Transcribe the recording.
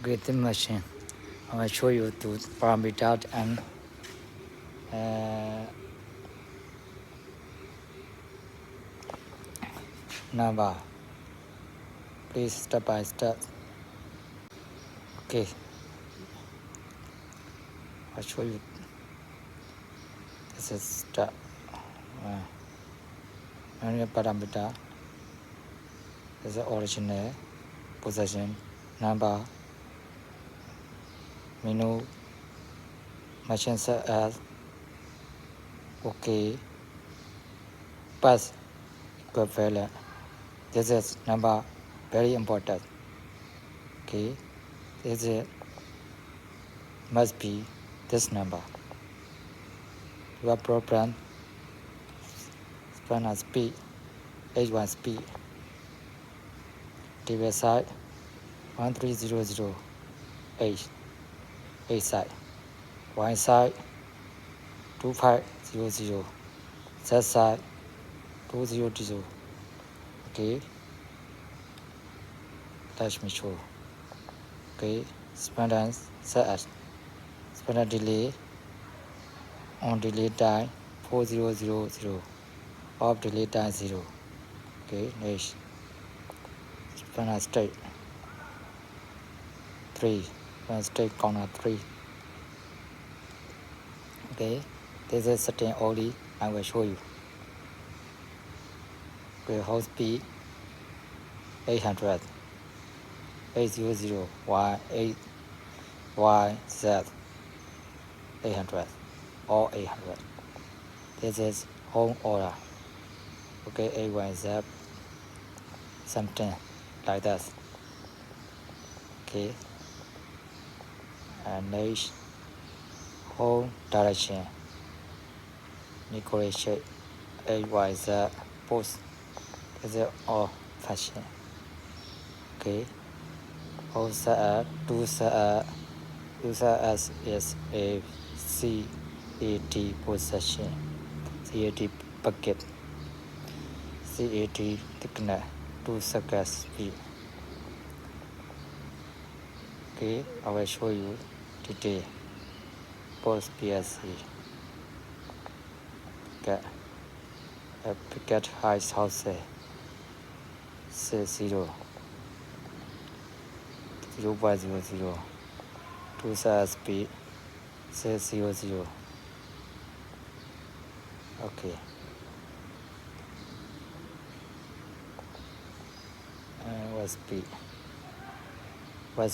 Great machine. I will show you two parameters and number. Please step by step. Okay. I'll show you. This is step. Manual parameter. This is the original position number. Menu. Machine set as okay. Pass equivalent. This is number very important. Okay. This is must be this number. Your program spanner speed H1 speed TV side 13008 A side Y side 2500 Z side 200. Okay, touch me show. Okay, spanner set as spanner delay on delay time 4000 off delay time 0. Okay, next spanner state 3 spanner state counter 3. Okay, this is setting only. I will show you. Okay, hold speed 800 800 Y 8 Y Z 800 or 800. This is home order. Okay, A1Z something like that. Okay, and next home direction. Negotiate A1Z post. This is all fashion. Okay, home set to set user as is a CAT possession. CAT bucket. CAT thickness 2 seconds speed. Okay, I will show you detail. Post PSC. Get a picket height house 0 0.00 2 seconds speed 600. Okay. What speed? What